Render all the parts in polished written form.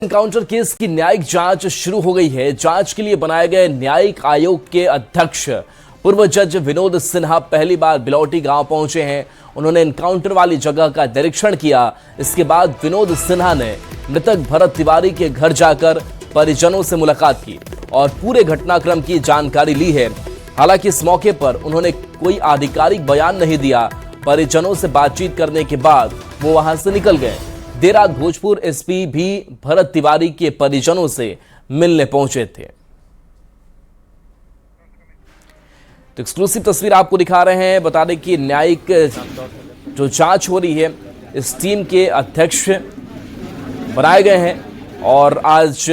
Encounter case की न्यायिक जांच शुरू हो गई है। जांच के लिए बनाए गए न्यायिक आयोग के अध्यक्ष पूर्व जज विनोद सिन्हा पहली बार बिलौटी गांव पहुंचे हैं। उन्होंने एनकाउंटर वाली जगह का निरीक्षण किया। इसके बाद विनोद सिन्हा ने मृतक भरत तिवारी के घर जाकर परिजनों से मुलाकात की और पूरे घटनाक्रम की जानकारी ली है। हालांकि इस मौके पर उन्होंने कोई आधिकारिक बयान नहीं दिया। परिजनों से बातचीत करने के बाद वो वहां से निकल गए। देर रात भोजपुर एसपी भी भरत तिवारी के परिजनों से मिलने पहुंचे थे। तो एक्सक्लूसिव तस्वीर आपको दिखा रहे हैं। बता दें कि न्यायिक जो जांच हो रही है, इस टीम के अध्यक्ष बनाए गए हैं और आज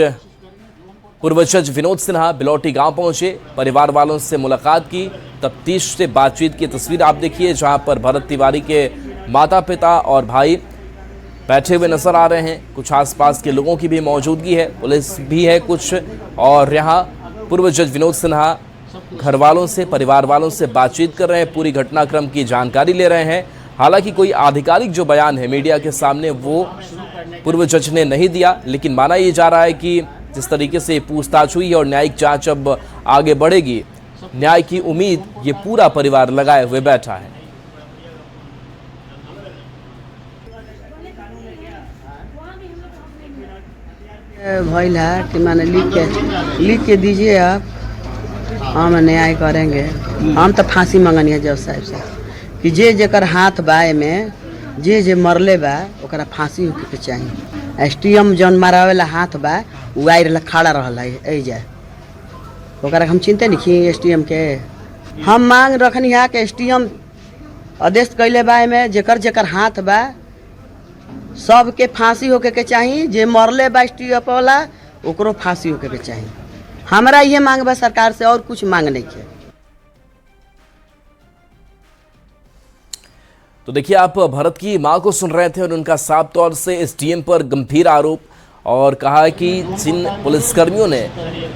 पूर्व जज विनोद सिन्हा बिलौटी गांव पहुंचे, परिवार वालों से मुलाकात की, तफ्तीश से बातचीत की तस्वीर आप देखिए, जहां पर भरत तिवारी के माता पिता और भाई बैठे हुए नजर आ रहे हैं। कुछ आसपास के लोगों की भी मौजूदगी है, पुलिस भी है कुछ, और यहाँ पूर्व जज विनोद सिन्हा घर वालों से, परिवार वालों से बातचीत कर रहे हैं, पूरी घटनाक्रम की जानकारी ले रहे हैं। हालांकि कोई आधिकारिक जो बयान है मीडिया के सामने वो पूर्व जज ने नहीं दिया, लेकिन माना ये जा रहा है कि जिस तरीके से पूछताछ हुई है और न्यायिक जांच अब आगे बढ़ेगी, न्याय की उम्मीद ये पूरा परिवार लगाए हुए बैठा है। भइल है कि मैंने लिख के दीजिए आप, हम न्याय करेंगे। हम तो फांसी मंगनी है जज साहब से कि जे जेकर हाथ बा में, जे मरले बा ओकरा फांसी होके के चाहिए। एसटीएम जौन मारावेला हाथ बा उ आई खड़ा रहल है जाए, ओकरा हम चिंते नहीं एसटीएम के। हम मांग रखनी है कि एसटीएम आदेश कैले बा में जेकर जेकर हाथ बा सबके फांसी होके के चाहिए। जे मरले बा एसटीएफ वाला ओकरो फांसी होके के चाहिए। हमारा ये मांग बा सरकार से, और कुछ मांग नहीं है। तो देखिए, आप भरत की मां को सुन रहे थे और उनका साफ तौर से एसडीएम पर गंभीर आरोप, और कहा है कि जिन पुलिसकर्मियों ने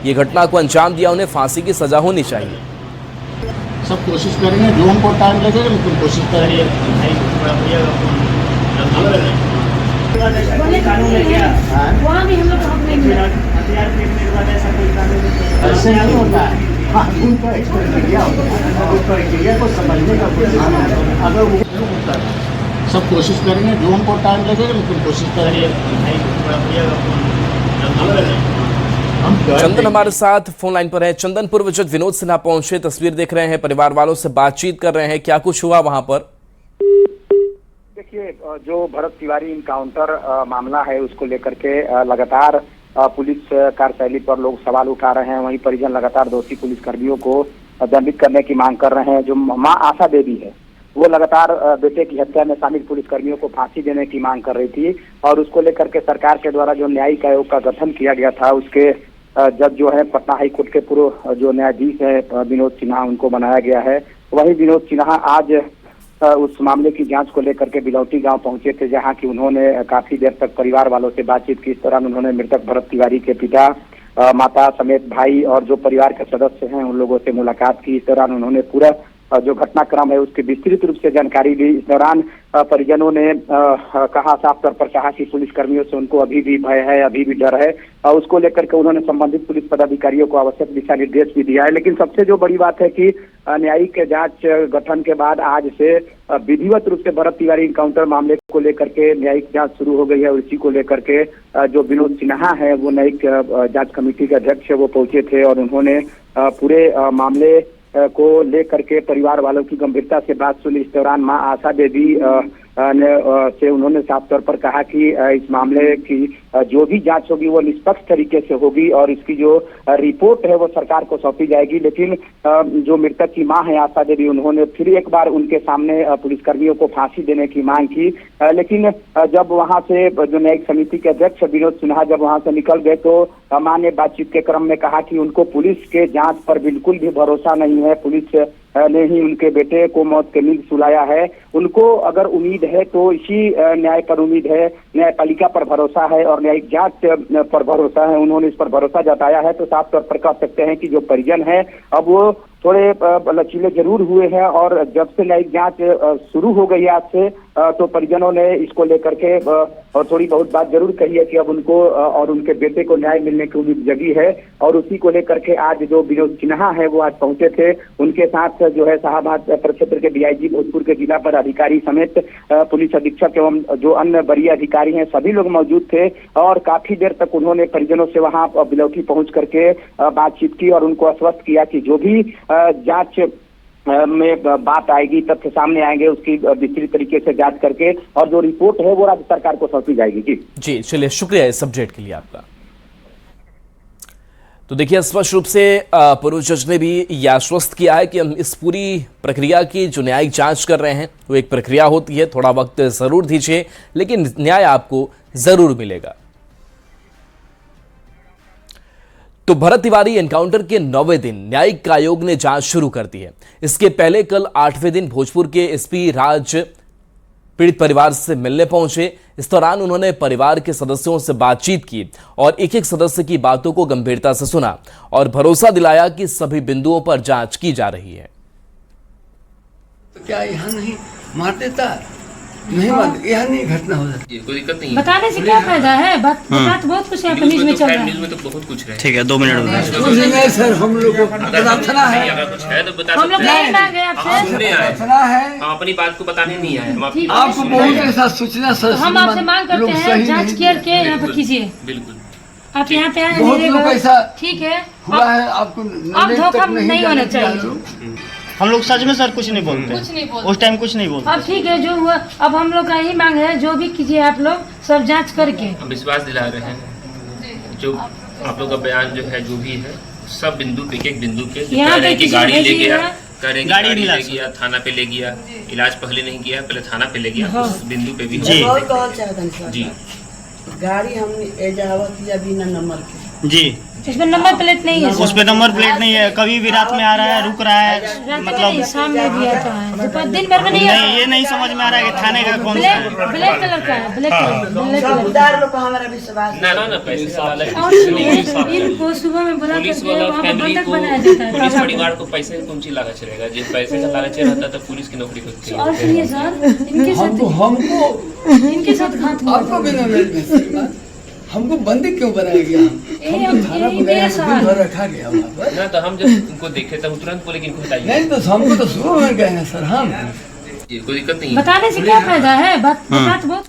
ये घटना को अंजाम दिया उन्हें फांसी की सजा होनी चाहिए। सब कोशिश करेंगे, जो हमको टाइम लगेगा लेकिन कोशिश करेंगे। ऐसे नहीं होता है, उनका एक्सपीरियंस होता है, को समझने का अगर वो होता है। सब कोशिश करेंगे, जो हमको टाइम लगेगा लेकिन कोशिश करेंगे। चंदन हमारे साथ फोन लाइन पर है। चंदन, पूर्व जज विनोद सिन्हा पहुंचे, तस्वीर देख रहे हैं, परिवार वालों से बातचीत कर रहे हैं, क्या कुछ हुआ वहां पर? देखिए, जो भरत तिवारी इनकाउंटर मामला है उसको लेकर के लगातार पुलिस कार्यशैली पर लोग सवाल उठा रहे हैं। वहीं परिजन लगातार दोषी पुलिसकर्मियों को दंडित करने की मांग कर रहे हैं। जो मां आशा देवी है वो लगातार बेटे की हत्या में शामिल पुलिसकर्मियों को फांसी देने की मांग कर रही थी, और उसको लेकर के सरकार के द्वारा जो न्यायिक आयोग का गठन किया गया था उसके जज जो है पटना हाई कोर्ट के पूर्व जो न्यायाधीश है विनोद सिन्हा, उनको बनाया गया है। वहीं विनोद सिन्हा आज उस मामले की जांच को लेकर के बिलौटी गांव पहुंचे थे, जहां की उन्होंने काफी देर तक परिवार वालों से बातचीत की। इस दौरान उन्होंने मृतक भरत तिवारी के पिता, माता समेत भाई और जो परिवार के सदस्य हैं उन लोगों से मुलाकात की। इस दौरान उन्होंने पूरा जो घटनाक्रम है उसकी विस्तृत रूप से जानकारी दी। इस दौरान परिजनों ने कहा, साफ तौर पर कहा कि पुलिसकर्मियों से उनको अभी भी भय है, अभी भी डर है, और उसको लेकर के उन्होंने संबंधित पुलिस पदाधिकारियों को आवश्यक दिशा निर्देश भी दिया है। लेकिन सबसे जो बड़ी बात है कि न्यायिक जांच गठन के बाद आज से विधिवत रूप से भरत तिवारी इनकाउंटर मामले को लेकर के न्यायिक जांच शुरू हो गई है। और इसी को लेकर के जो विनोद सिन्हा है वो न्यायिक जांच कमेटी के अध्यक्ष है, वो पहुंचे थे और उन्होंने पूरे मामले को लेकर के परिवार वालों की गंभीरता से बात सुनी। इस दौरान मां आशा देवी से उन्होंने साफ तौर पर कहा कि इस मामले की जो भी जांच होगी वो निष्पक्ष तरीके से होगी और इसकी जो रिपोर्ट है वो सरकार को सौंपी जाएगी। लेकिन जो मृतक की मां है आशा देवी, उन्होंने फिर एक बार उनके सामने पुलिसकर्मियों को फांसी देने की मांग की। लेकिन जब वहां से जो न्यायिक समिति के अध्यक्ष विनोद सिन्हा जब वहां से निकल गए तो मां ने बातचीत के क्रम में कहा कि उनको पुलिस के जांच पर बिल्कुल भी भरोसा नहीं है। पुलिस ने ही उनके बेटे को मौत के नींद सुलाया है। उनको अगर उम्मीद है तो इसी न्याय पर उम्मीद है, न्यायपालिका पर भरोसा है और न्यायिक जांच पर भरोसा है। उन्होंने इस पर भरोसा जताया है। तो साफ तौर पर कह सकते हैं कि जो परिजन है अब वो थोड़े लचीले जरूर हुए हैं। और जब से न्यायिक जांच शुरू हो गई आज से तो परिजनों ने इसको लेकर के और थोड़ी बहुत बात जरूर कही है कि अब उनको और उनके बेटे को न्याय मिलने की उम्मीद जगी है। और उसी को लेकर के आज जो विनोद सिन्हा है वो आज पहुंचे थे। उनके साथ जो है शाहाबाद प्रक्षेत्र के डीआईजी भोजपुर के जिला पर अधिकारी समेत पुलिस अधीक्षक एवं जो अन्य वरीय अधिकारी हैं सभी लोग मौजूद थे। और काफी देर तक उन्होंने परिजनों से वहां बिलौटी पहुंच करके बातचीत की और उनको आश्वस्त किया कि जो भी जांच में बात आएगी, तथ्य सामने आएंगे, उसकी विस्तृत तरीके से जांच करके और जो रिपोर्ट है वो राज्य सरकार को सौंपी जाएगी। जी चलिए, शुक्रिया इस अपडेट के लिए आपका। तो देखिए, स्पष्ट रूप से पूर्व जज ने भी यह आश्वस्त किया है कि हम इस पूरी प्रक्रिया की जो न्यायिक जांच कर रहे हैं वो एक प्रक्रिया होती है, थोड़ा वक्त जरूर दीजिए लेकिन न्याय आपको जरूर मिलेगा। तो भरत तिवारी एनकाउंटर के 9वें दिन न्यायिक आयोग ने जांच शुरू कर दी है। इसके पहले कल 8वें दिन भोजपुर के एसपी राज पीड़ित परिवार से मिलने पहुंचे। इस दौरान उन्होंने परिवार के सदस्यों से बातचीत की और एक एक सदस्य की बातों को गंभीरता से सुना और भरोसा दिलाया कि सभी बिंदुओं पर जांच की जा रही है। तो क्या यहाँ नहीं मार देता? नहीं मार, यहाँ नहीं घटना हो जाती, कोई दिक्कत नहीं। बताने से क्या फायदा है? बात बहुत कुछ है, न्यूज़ में चल रहा है। न्यूज़ में तो बहुत कुछ है। ठीक है, 2 मिनट नहीं सर, हम लोग को प्रार्थना है, अगर कुछ है तो बता हम लोग नहीं मांगे आपसे, प्रार्थना है, हम अपनी बात को बताने नहीं आए। हम आपको बहुत ऐसा सूचना सर, हम आपसे मांग करते हैं जांच करके यहाँ पर कीजिए। बिल्कुल, आप यहाँ पे आए, बहुत लोग ऐसा ठीक है, हुआ है, आपको अब धोखा नहीं होना चाहिए। हम लोग सच में सर कुछ नहीं बोलते, उस टाइम कुछ नहीं बोलते। अब ठीक है, जो हुआ अब हम लोग का यही मांग है, जो भी कीजिए आप लोग सब जांच करके। हम विश्वास दिला रहे हैं जो आप लोग का बयान जो है जो भी है सब बिंदु पे एक बिंदु के यहाँ पे की गाड़ी ले गया, गाड़ी ले गया, थाना पे ले गया, इलाज पहले नहीं किया, पहले थाना पे ले गया, उस बिंदु पे भी जी गाड़ी हम एजावत या बिना नंबर के जी, इसमें नंबर प्लेट नहीं है, उस पे नंबर प्लेट नहीं है। कभी भी रात में आ रहा है, रुक रहा है, मतलब शाम में भी आता है, दिन भर में नहीं आता। ये नहीं समझ में आ रहा है कि थाने का कौन ब्लैक कलर का है, ब्लैक चौकीदार लोग का हमारा विश्वास ना पैसे वाला और इनको सुबह में बुला करके वहाँ पर बंधक बनाया जाता है। पुलिस परिवार को पैसे कौन सी लागत चलेगा? जिस पैसे का लागत रहता तो पुलिस की नौकरी होती है। और सुनिए सर, इनके साथ घात हुआ आपको बिना हमको बंदी क्यों बनाया गया? हमको थाना बुलाया, दिन भर रखा गया वहाँ पर। ना तो हम जब उनको देखे तब तुरंत बोले कि इनको बताइए। नहीं तो हमको तो शुरू में गए हैं सर, हम कोई दिक्कत नहीं। बताने से क्या फायदा है? बात बहुत